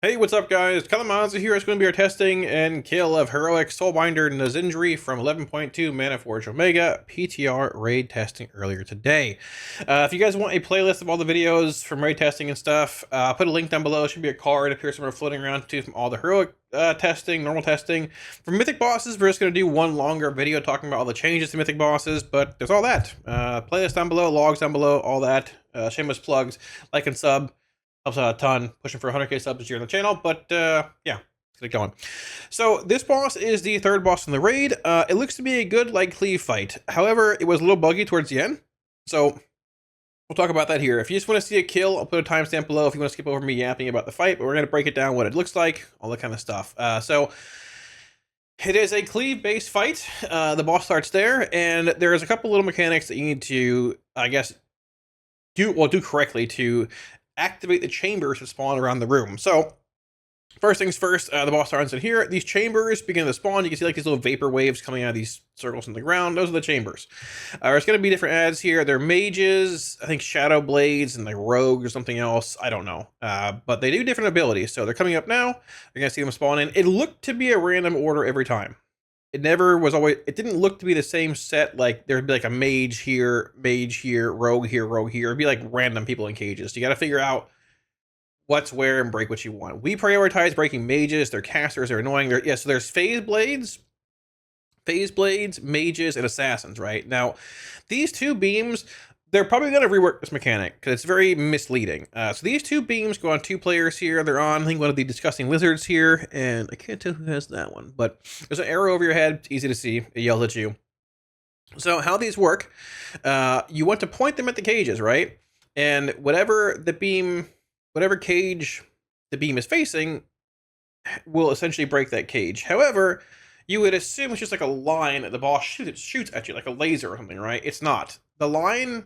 Hey, what's up, guys? Kalamazi here. It's going to be our testing and kill of Heroic Soulbinder Naazindhri from 11.2 Manaforge Omega PTR raid testing earlier today. If you guys want a playlist of all the videos from raid testing and stuff, I'll put a link down below. It should be a card up here somewhere floating around too from all the Heroic testing, normal testing. For Mythic bosses, we're just going to do one longer video talking about all the changes to Mythic bosses, but there's all that. Playlist down below, logs down below, all that. Shameless plugs, like and sub. Helps out a ton, pushing for 100k subs this year on the channel, but yeah, let's get it going. So this boss is the third boss in the raid. It looks to be a good like cleave fight. However, it was a little buggy towards the end, so we'll talk about that here. If you just want to see a kill, I'll put a timestamp below if you want to skip over me yapping about the fight, but we're going to break it down, what it looks like, all that kind of stuff. So it is a cleave-based fight. The boss starts there, and there's a couple little mechanics that you need to, I guess, do correctly to activate the chambers that spawn around the room. So first things first, the boss starts in here. These chambers begin to spawn. You can see like these little vapor waves coming out of these circles in the ground. Those are the chambers. There's going to be different ads here. They're mages, I think shadow blades, and like rogue or something else. I don't know. But they do different abilities. So they're coming up now. You're going to see them spawn in. It looked to be a random order every time. It never was always, it didn't look to be the same set. Like there'd be like a mage here, rogue here, rogue here. It'd be like random people in cages. So you got to figure out what's where and break what you want. We prioritize breaking mages. They're casters. They're annoying. So there's phase blades, mages, and assassins, right? Now, these two beams, they're probably going to rework this mechanic because it's very misleading. So these two beams go on two players here. They're on, I think, one of the disgusting lizards here, and I can't tell who has that one, but there's an arrow over your head. It's easy to see. It yells at you. So how these work, you want to point them at the cages, right? And whatever cage the beam is facing will essentially break that cage. However, you would assume it's just like a line that the boss shoots at you, like a laser or something, right? It's not. The line,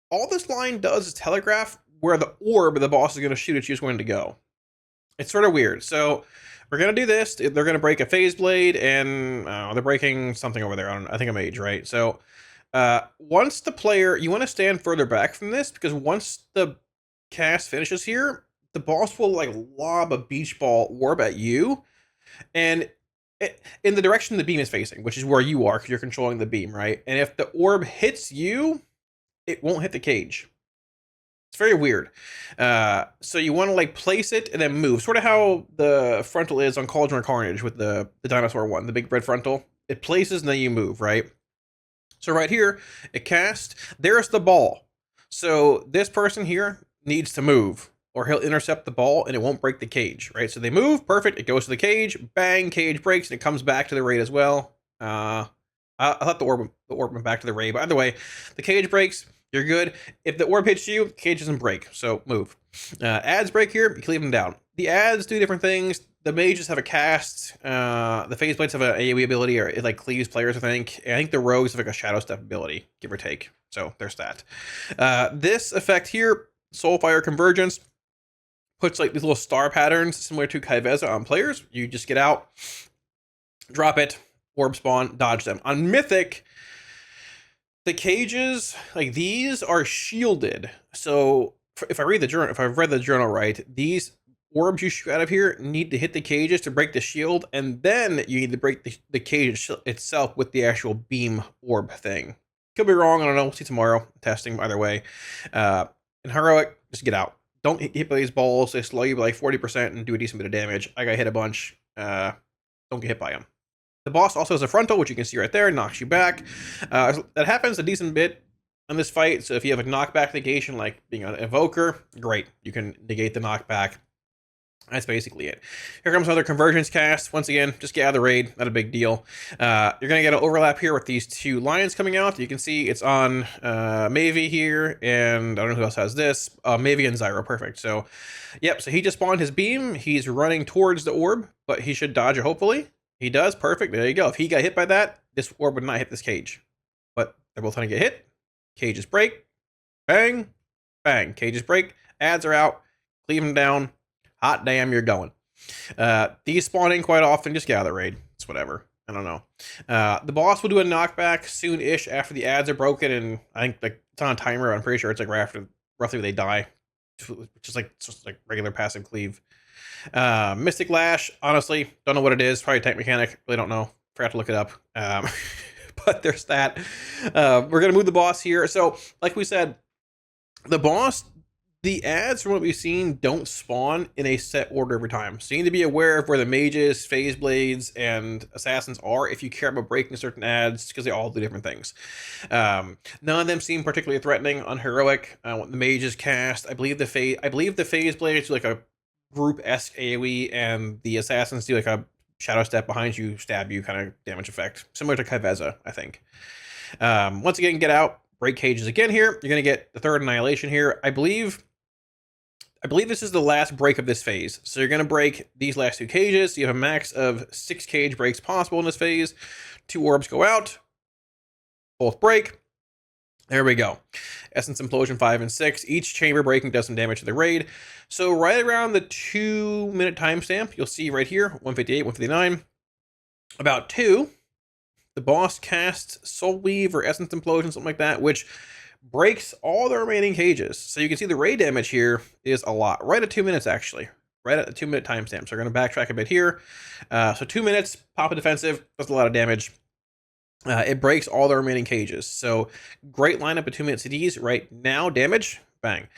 all this line does is telegraph where the orb the boss is going to shoot at you is going to go. It's sort of weird. So we're going to do this. They're going to break a phase blade, and they're breaking something over there. I think a mage, right? So once the player, you want to stand further back from this, because once the cast finishes here, the boss will like lob a beach ball orb at you, and in the direction the beam is facing, which is where you are because you're controlling the beam, right? And if the orb hits you, it won't hit the cage. It's very weird. So you want to like place it and then move, sort of how the frontal is on Cauldron of Carnage with the dinosaur one, the big red frontal. It places and then you move, right? So right here, it casts. There's the ball. So this person here needs to move, or he'll intercept the ball and it won't break the cage, right? So they move, perfect. It goes to the cage, bang, cage breaks, and it comes back to the raid as well. I thought the orb went back to the raid, but either way, the cage breaks. You're good. If the orb hits you, the cage doesn't break, so move. Ads break here, you can leave them down. The ads do different things. The mages have a cast. The phase blades have an AoE ability, or it like cleaves players, I think. And I think the rogues have like a shadow step ability, give or take. So there's that. This effect here, Soulfire Convergence, puts like these little star patterns similar to Kaiveza on players. You just get out, drop it, orb spawn, dodge them. On Mythic, the cages, like these, are shielded. So if I read the journal, if I've read the journal right, these orbs you shoot out of here need to hit the cages to break the shield, and then you need to break the cage itself with the actual beam orb thing. Could be wrong, I don't know, we'll see tomorrow. Testing, either way. In Heroic, just get out. Don't hit by these balls. They slow you by like 40% and do a decent bit of damage. I got hit a bunch. Don't get hit by them. The boss also has a frontal, which you can see right there, knocks you back. That happens a decent bit in this fight, so if you have a knockback negation, like being an evoker, great. You can negate the knockback. That's basically it. Here comes another convergence cast. Once again, just get out of the raid. Not a big deal. You're going to get an overlap here with these two lions coming out. You can see it's on Mavi here, and I don't know who else has this. Mavi and Zyro. Perfect. So, yep. So he just spawned his beam. He's running towards the orb, but he should dodge it, hopefully. He does. Perfect. There you go. If he got hit by that, this orb would not hit this cage. But they're both trying to get hit. Cages break. Bang. Bang. Cages break. Ads are out. Leave them down. Hot damn, you're going. These spawn in quite often. Just get out of the raid. It's whatever. I don't know. The boss will do a knockback soon-ish after the ads are broken, and I think like it's on a timer. I'm pretty sure it's like right after roughly they die, which is like just like regular passive cleave. Mystic Lash, honestly, don't know what it is. Probably tank mechanic. Really don't know. Forgot to look it up. But there's that. We're gonna move the boss here. So, like we said, the boss, the ads from what we've seen don't spawn in a set order every time. So you need to be aware of where the mages, phase blades, and assassins are if you care about breaking certain ads, because they all do different things. None of them seem particularly threatening on heroic. The mages cast, I believe the phase blades do like a group-esque AoE, and the assassins do like a shadow step behind you, stab you kind of damage effect, similar to Kaveza, I think. Once again, get out, break cages again here. You're gonna get the third annihilation here. I believe this is the last break of this phase. So you're gonna break these last 2 cages. You have a max of 6 cage breaks possible in this phase. 2 orbs go out, both break. There we go. Essence Implosion 5 and 6. Each chamber breaking does some damage to the raid. So right around the 2-minute timestamp, you'll see right here, 158, 159. About 2, the boss casts Soul Weave or Essence Implosion, something like that, which breaks all the remaining cages. So you can see the raid damage here is a lot. Right at 2 minutes, actually. Right at the 2-minute timestamp. So we're going to backtrack a bit here. So 2 minutes, pop a defensive, does a lot of damage. It breaks all the remaining cages. So great lineup of 2-minute CDs right now. Damage, bang.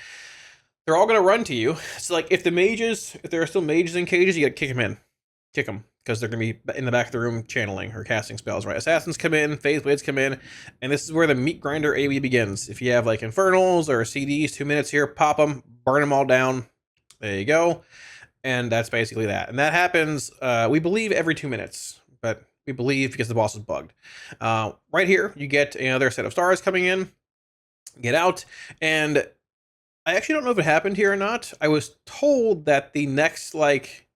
They're all going to run to you. So like if there are still mages in cages, you got to kick them in. Kick them, because they're going to be in the back of the room channeling or casting spells, right? Assassins come in, phase blades come in, and this is where the meat grinder AoE begins. If you have like infernals or CDs, 2 minutes here, pop them, burn them all down. There you go. And that's basically that. And that happens, we believe, every 2 minutes, but we believe because the boss is bugged. Right here, you get another set of stars coming in, get out, and I actually don't know if it happened here or not. I was told that the next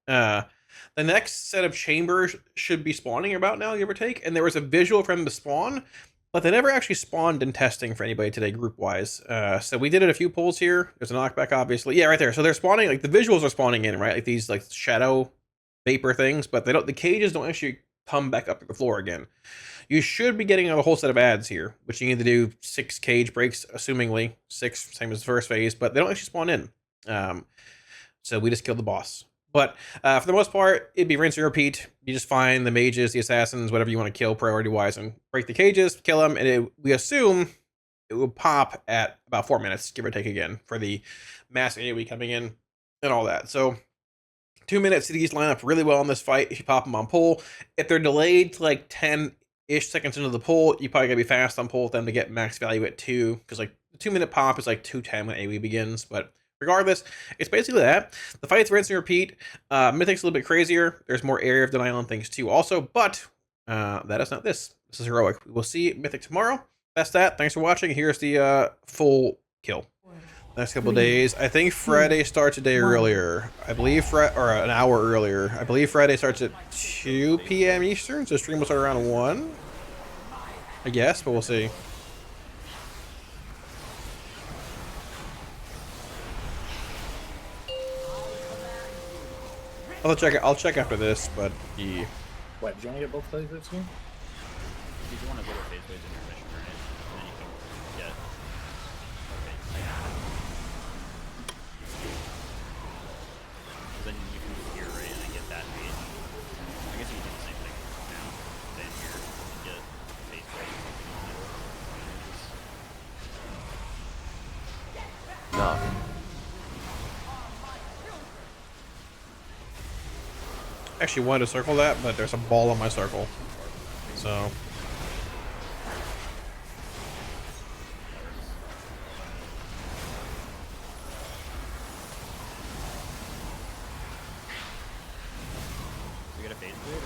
set of chambers should be spawning about now, give or take, and there was a visual for them to spawn, but they never actually spawned in testing for anybody today group-wise. So we did it a few pulls here. There's a knockback, obviously. Yeah, right there. So they're spawning, like the visuals are spawning in, right? Like these like shadow vapor things, but the cages don't actually come back up to the floor again. You should be getting a whole set of ads here, which you need to do 6 cage breaks, assumingly 6, same as the first phase, but they don't actually spawn in. So we just killed the boss. But for the most part, it'd be rinse and repeat. You just find the mages, the assassins, whatever you want to kill priority-wise, and break the cages, kill them, and we assume it will pop at about 4 minutes, give or take again, for the mass AoE coming in and all that. So 2 minutes, CDs line up really well in this fight if you pop them on pull. If they're delayed to like 10-ish seconds into the pull, you probably gotta be fast on pull with them to get max value at 2, because like the 2-minute pop is like 2:10 when AoE begins, but regardless, it's basically that. The fight's rinse and repeat. Mythic's a little bit crazier. There's more area of denial and things too also, but that is not this. This is Heroic. We will see Mythic tomorrow. That's that. Thanks for watching. Here's the full kill. Next couple days. I think Friday starts a day earlier. I believe or an hour earlier. I believe Friday starts at 2 p.m. Eastern, so stream will start around 1. I guess, but we'll see. I'll check after this, but the. What, did you want to get both plays this game? Did you want to go to phase blades in your mission, right? And then you can get. Okay. So then you can go here, right, and then get that page. I guess you can do the same thing now. Then here, and get phase blades. No. Actually wanted to circle that, but there's a ball on my circle. So. We get a phase blade.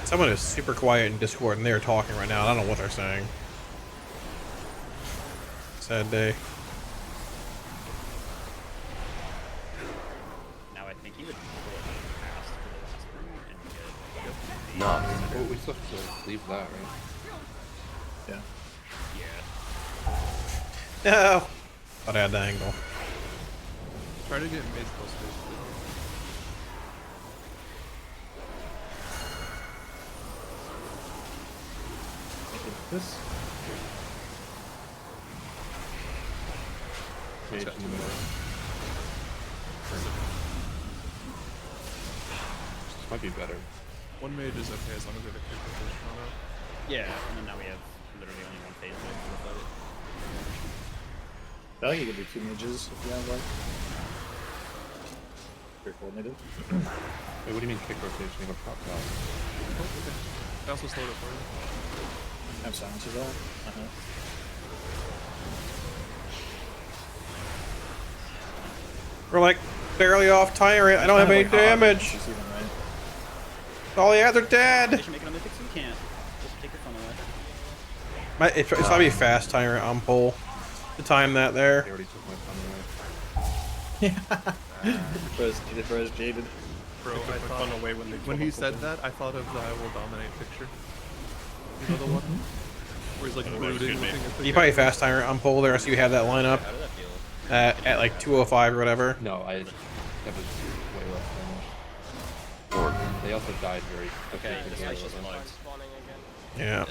Someone is super quiet in Discord and they're talking right now. I don't know what they're saying. Sad day. No. Well, we still have to leave that, right? Yeah. Yeah. No! Thought I had the angle. Try to get mid close to This? Cage in the middle. Might be better. One mage is okay as long as they have a kick rotation on it. Yeah, and then now we have literally only one phase left to fight it. I feel like you could do 2 mages if you have like. Very coordinated. Wait, what do you mean kick rotation? You have a prop down. Oh, okay. I also slowed it for you. I have silence as well. We're like barely off Tyrant. I don't have any damage. She's even right. All the others are They dead. should make it on mythic, so we can't. Just take your fun away. It's probably fast Tyrant on pull to time that They there. already took my fun away. Froze jaded. Bro, I Took my thought fun away when they when he told said us. that, I thought of the I Will Dominate picture. You know the one? Where he's like Otherwise, brooding, good looking mate. at the You probably fast Tyrant on pull there, so you have that lineup How did that feel? at like 205 or whatever. No, that was way less damage. They also died very quickly. Okay, to this the guy's just game. bugged. Yeah.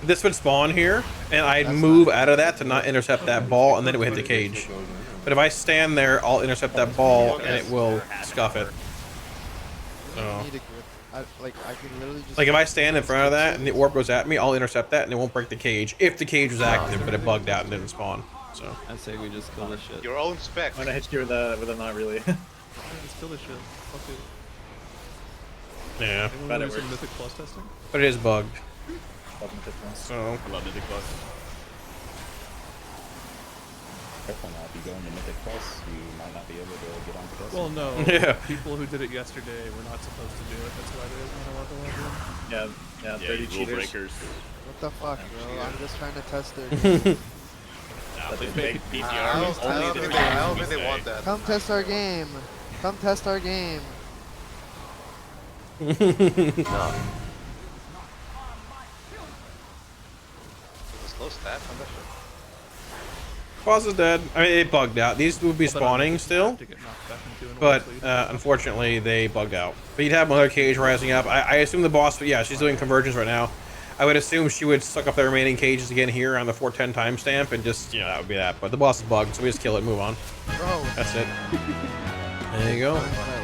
This would spawn here, and I'd move out of that to not intercept that ball, and then it would hit the cage. But if I stand there, I'll intercept that ball, and it will scuff it. So, Need a grip. I can literally just. like if I stand in front of that and the orb goes at me, I'll intercept that, and it won't break the cage if the cage was active, but it bugged out and didn't spawn. So. I say we just kill this shit. Your own spec. I'm gonna hit you with a not really. Yeah, just kill this shit. Fuck it. Yeah, Anyone But it do some works. Mythic Plus testing? but it is bugged. So, I love Mythic Plus. Careful now, if you go into Mythic Plus, you might not be able to get on Plus. Well, no. Yeah. People who did it yesterday were not supposed to do it. That's why they didn't want to let them. Yeah, 30 Rule cheaters. breakers. What the fuck, bro? I'm just trying to test their. Nah, please big- make it PTR. I don't think they want that. Come test our game. Come test our game. Slow stat on that shit. boss is dead. I mean, it bugged out. These would be spawning still. To get knocked back into an But orb lead. unfortunately, they bugged out. But you'd have another cage rising up. I assume the boss, but yeah, she's doing convergence right now. I would assume she would suck up the remaining cages again here on the 410 timestamp, and just, you know, that would be that. But the boss is bugged, so we just kill it and move on. Bro. That's it. There you go. Alright.